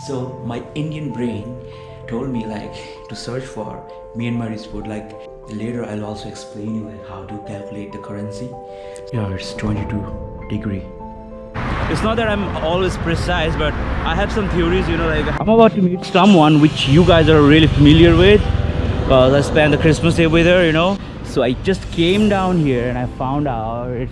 So my Indian brain told me like to search for Myanmar's food. Like later I'll also explain you like how to calculate the currency. Yeah, it's 22-degree. It's not that I'm always precise, but I have some theories, like I'm about to meet someone which you guys are really familiar with because I spent the Christmas day with her, So I just came down here and I found out it's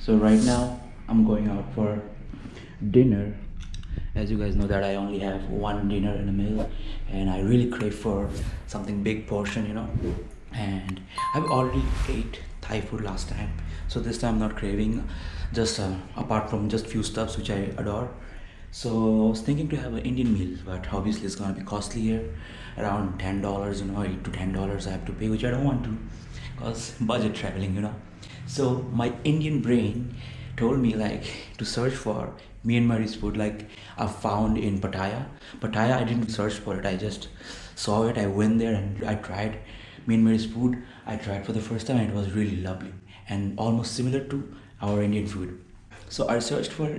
So right now I'm going out for dinner. As you guys know that I only have one dinner in a meal and I really crave for something big portion, and I've already ate Thai food last time, so this time I'm not craving, just apart from just few stuffs which I adore. So I was thinking to have an Indian meal, but obviously it's gonna be costly here, around $10, $8 to $10 I have to pay, which I don't want to because budget traveling, So my Indian brain told me like to search for Myanmar's food. Like I found in Pattaya. I didn't search for it, I just saw it, I went there and I tried Myanmar's food. I tried for the first time and it was really lovely and almost similar to our Indian food. So I searched for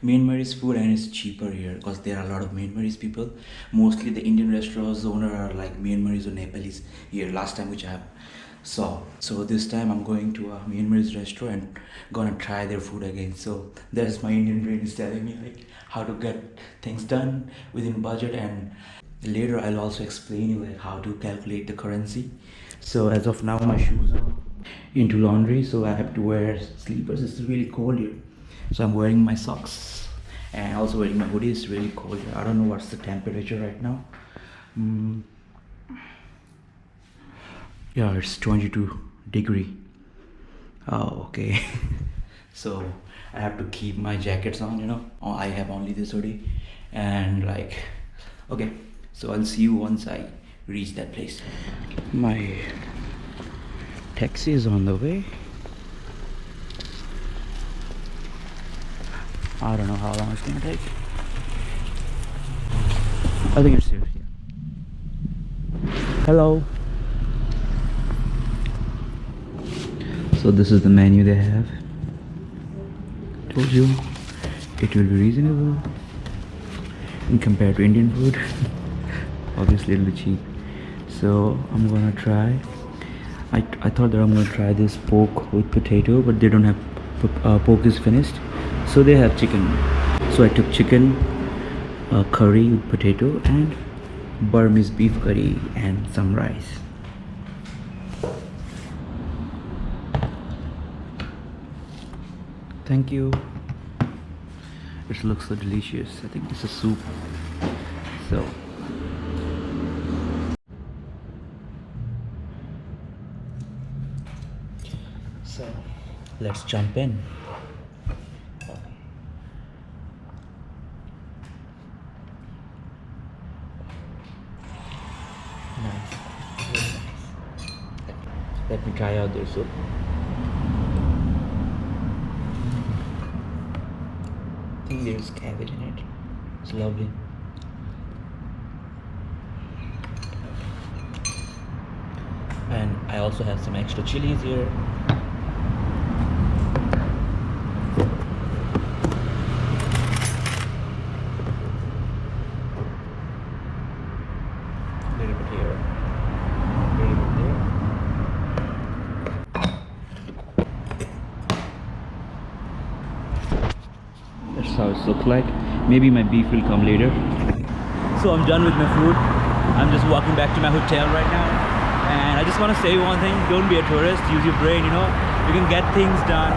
Myanmar's food and it's cheaper here because there are a lot of Myanmar's people. Mostly the Indian restaurants owner are like Myanmar's or Nepalese here last time which I have saw. So this time I'm going to a Myanmar's restaurant and gonna try their food again. So that's my Indian brain is telling me like how to get things done within budget, and later I'll also explain you like how to calculate the currency. So as of now my shoes are into laundry, so I have to wear sleepers. It's really cold here, so I'm wearing my socks and also wearing my hoodie. It's really cold here. I don't know what's the temperature right now. Yeah, it's 22-degree. Oh, okay. So I have to keep my jackets on, I have only this hoodie and like, okay, so I'll see you once I reach that place. My taxi is on the way. I don't know how long it's gonna take. I think it's here. Hello. So this is the menu they have. Told you it will be reasonable in compared to Indian food. Obviously a little bit cheap. So I'm gonna try. I thought that I'm gonna try this pork with potato, but they don't have pork is finished. So they have chicken. So I took chicken curry with potato and Burmese beef curry and some rice. Thank you. It looks so delicious. I think it's a soup. So let's jump in. Nice. Very nice. Let me try out their soup. I think there's cabbage in it. It's lovely. And I also have some extra chilies here. A little bit here. A little bit there. That's how it looks like. Maybe my beef will come later. So I'm done with my food. I'm just walking back to my hotel right now. And I just want to say one thing. Don't be a tourist. Use your brain, You can get things done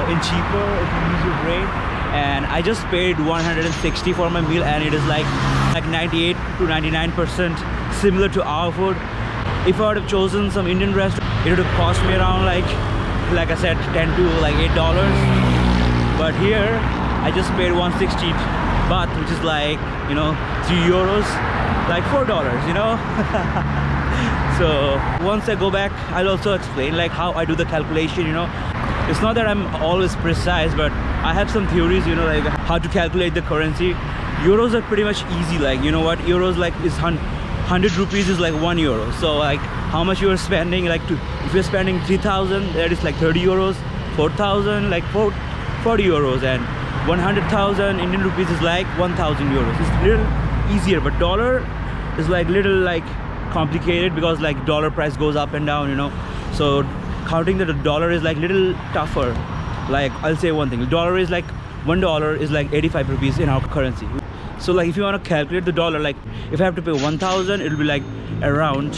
in cheaper if you use your brain. And I just paid 160 for my meal and it is like 98 to 99% similar to our food. If I would have chosen some Indian restaurant, it would have cost me around like I said, $10 to like $8. But here I just paid 160 baht, which is like 3 euros, like $4, So once I go back, I'll also explain like how I do the calculation. It's not that I'm always precise, but I have some theories, like how to calculate the currency. euros are pretty much easy. Like, you know what, euros like is 100 rupees is like 1 euro. So like how much you are spending, like if you're spending 3,000, that is like 30 euros. 4,000 like 40 euros, and 100,000 Indian rupees is like 1,000 euros. It's a little easier, but dollar is like little like complicated because like dollar price goes up and down, you know. So counting that the dollar is like little tougher. Like I'll say one thing, dollar is like $1 is like 85 rupees in our currency. So like if you want to calculate the dollar, like if I have to pay 1,000, it'll be like around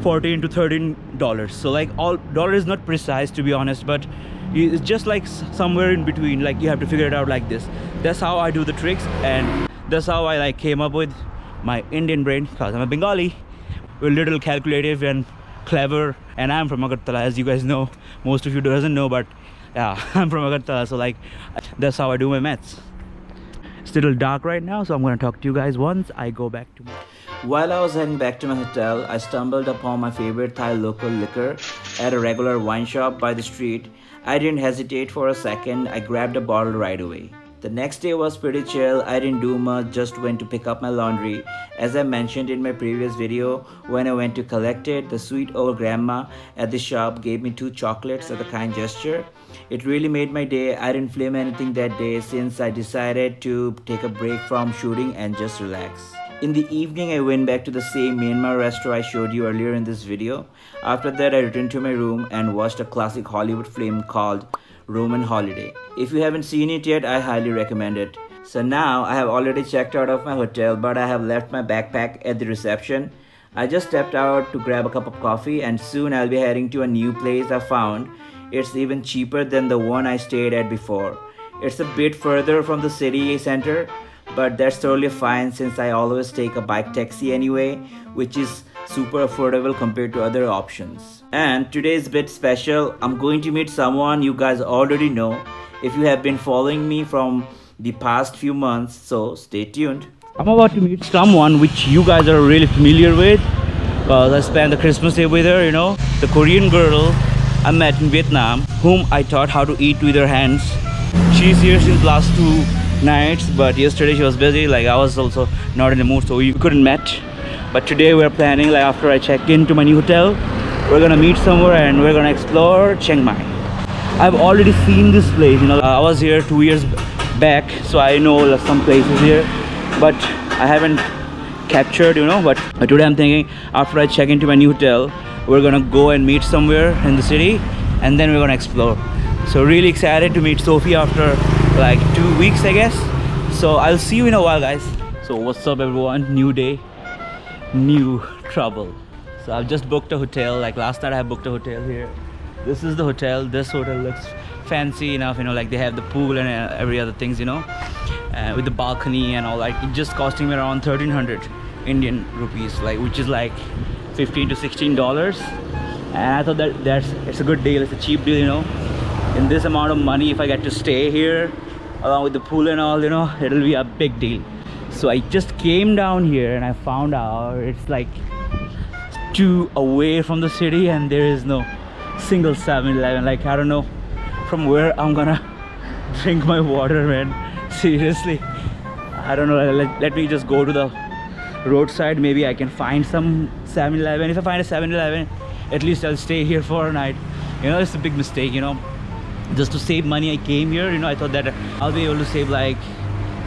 $14 to $13. So like all dollar is not precise, to be honest, but it's just like somewhere in between. Like you have to figure it out like this. That's how I do the tricks, and that's how I like came up with my Indian brain, because I'm a Bengali. We're a little calculative and clever, and I'm from Agartala, as you guys know. Most of you doesn't know, but yeah, I'm from Agartala, so like that's how I do my maths. It's a little dark right now, so I'm gonna talk to you guys once I go back to my... While I was heading back to my hotel, I stumbled upon my favorite Thai local liquor at a regular wine shop by the street. I didn't hesitate for a second, I grabbed a bottle right away. The next day was pretty chill. I didn't do much, just went to pick up my laundry. As I mentioned in my previous video, when I went to collect it, the sweet old grandma at the shop gave me 2 chocolates as a kind gesture. It really made my day. I didn't film anything that day since I decided to take a break from shooting and just relax. In the evening, I went back to the same Myanmar restaurant I showed you earlier in this video. After that, I returned to my room and watched a classic Hollywood film called Roman Holiday. If you haven't seen it yet, I highly recommend it. So now, I have already checked out of my hotel, but I have left my backpack at the reception. I just stepped out to grab a cup of coffee, and soon I'll be heading to a new place I found. It's even cheaper than the one I stayed at before. It's a bit further from the city center, but that's totally fine since I always take a bike taxi anyway, which is super affordable compared to other options. And today's bit special. I'm going to meet someone you guys already know if you have been following me from the past few months, so stay tuned. I'm about to meet someone which you guys are really familiar with, because I spent the Christmas Day with her, you know, the Korean girl I met in Vietnam, whom I taught how to eat with her hands. She's here since last 2 nights, but yesterday she was busy. Like I was also not in the mood, so we couldn't meet. But today we're planning, like after I check into my new hotel, we're gonna meet somewhere and we're gonna explore Chiang Mai. I've already seen this place, you know. I was here 2 years back, so I know some places here, but I haven't captured, you know. But today I'm thinking, after I check into my new hotel, we're gonna go and meet somewhere in the city, and then we're gonna explore. So really excited to meet Sophie after like 2 weeks, I guess. So I'll see you in a while, guys. So what's up, everyone? New day, new trouble. So I've just booked a hotel. Like last night I booked a hotel here. This is the hotel. This hotel looks fancy enough, you know, like they have the pool and every other things, you know, with the balcony and all that. It just costing me around 1,300 Indian rupees, like, which is like $15 to $16. And I thought that it's a good deal. It's a cheap deal, you know. In this amount of money, if I get to stay here along with the pool and all, you know, it'll be a big deal. So I just came down here and I found out it's like 2 away from the city, and there is no single 7-Eleven. Like I don't know from where I'm gonna drink my water, man. Seriously, I don't know. Let me just go to the roadside. Maybe I can find some 7-Eleven. If I find a 7-Eleven, at least I'll stay here for a night. You know, it's a big mistake, you know. Just to save money I came here, you know. I thought that I'll be able to save like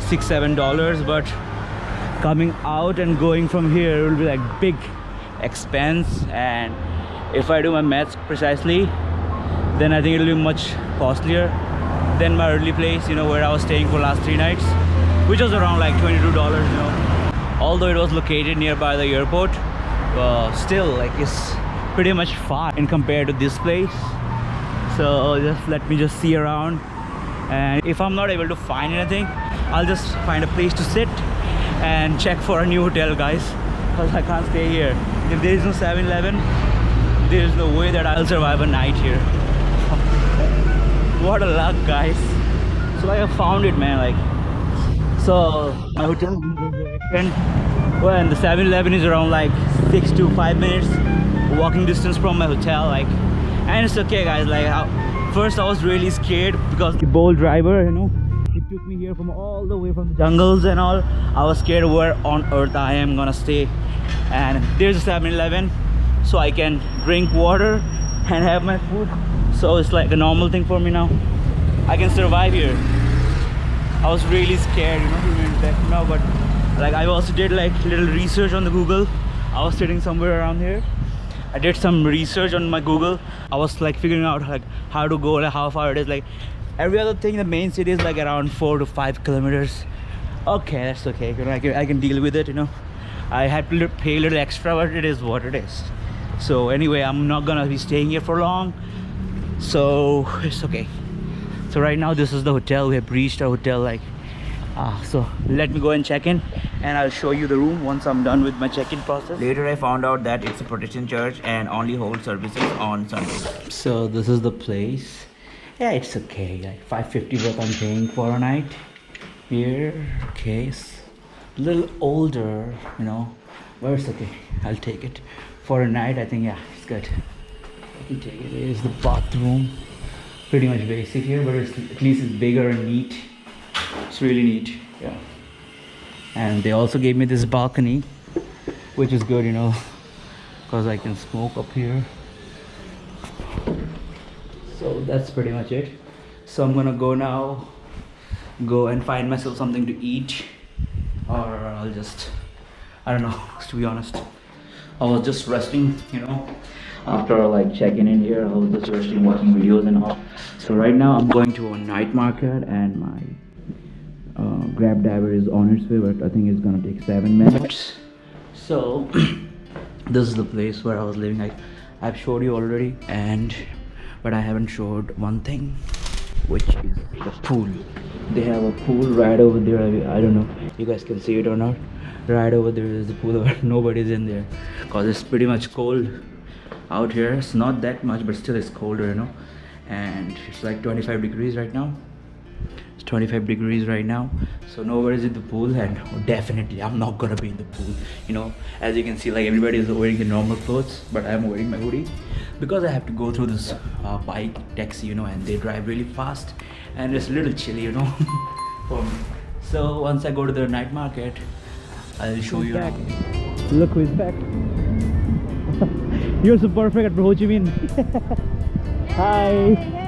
$6-7, but coming out and going from here will be like big expense. And if I do my maths precisely, then I think it'll be much costlier than my early place, you know, where I was staying for last 3 nights, which was around like $22, you know. Although it was located nearby the airport, still like it's pretty much far in compared to this place. So just let me just see around, and if I'm not able to find anything, I'll just find a place to sit and check for a new hotel, guys, because I can't stay here. If there is no 7-Eleven, there is no way that I'll survive a night here. What a luck, guys. So like I found it, man. Like, so my hotel and the 7-Eleven is around like 6 to 5 minutes walking distance from my hotel, like. And it's okay, guys. Like first I was really scared because the bold driver, you know, he took me here from all the way from the jungles and all. I was scared where on earth I am gonna stay. And there's a 7-Eleven, so I can drink water and have my food. So it's like a normal thing for me now. I can survive here. I was really scared, you know, to be back now, but like I also did like little research on the Google. I was sitting somewhere around here. I did some research on my Google. I was like figuring out like how to go, like how far it is. Like every other thing, the main city is like around 4 to 5 kilometers. Okay, that's okay. You know, I can deal with it. You know, I had to pay a little extra, but it is what it is. So anyway, I'm not gonna be staying here for long, so it's okay. So right now, this is the hotel. We have reached our hotel. Like, so let me go and check in, and I'll show you the room once I'm done with my check-in process. Later I found out that it's a Protestant church and only holds services on Sundays. So this is the place. Yeah, it's okay. Like $550 what I'm paying for a night here. Okay, it's a little older, you know, but it's okay. I'll take it for a night. I think yeah, it's good. I can take it. Here's the bathroom. Pretty much basic here, but at least it's bigger and neat. It's really neat, yeah. And they also gave me this balcony, which is good, you know, because I can smoke up here. So that's pretty much it. So I'm gonna go now, go and find myself something to eat, or I'll just, I don't know, to be honest. I was just resting, you know, after like checking in here. I was just resting, watching videos and all. So right now I'm going to a night market, and my grab driver is on its way, but I think it's gonna take 7 minutes. So this is the place where I was living. I've showed you already, but I haven't showed one thing, which is the pool. They have a pool right over there. I don't know you guys can see it or not. Right over there is the pool, but nobody's in there because it's pretty much cold out here. It's not that much, but still it's colder, you know, and it's like 25 degrees right now. 25 degrees right now, so nobody's in the pool, and definitely I'm not gonna be in the pool, you know. As you can see, like everybody is wearing the normal clothes, but I'm wearing my hoodie because I have to go through this bike taxi, you know, and they drive really fast and it's a little chilly, you know, for me. So once I go to the night market, I'll show you. Look who's back. You're so perfect at Ho Chi Minh. Hi.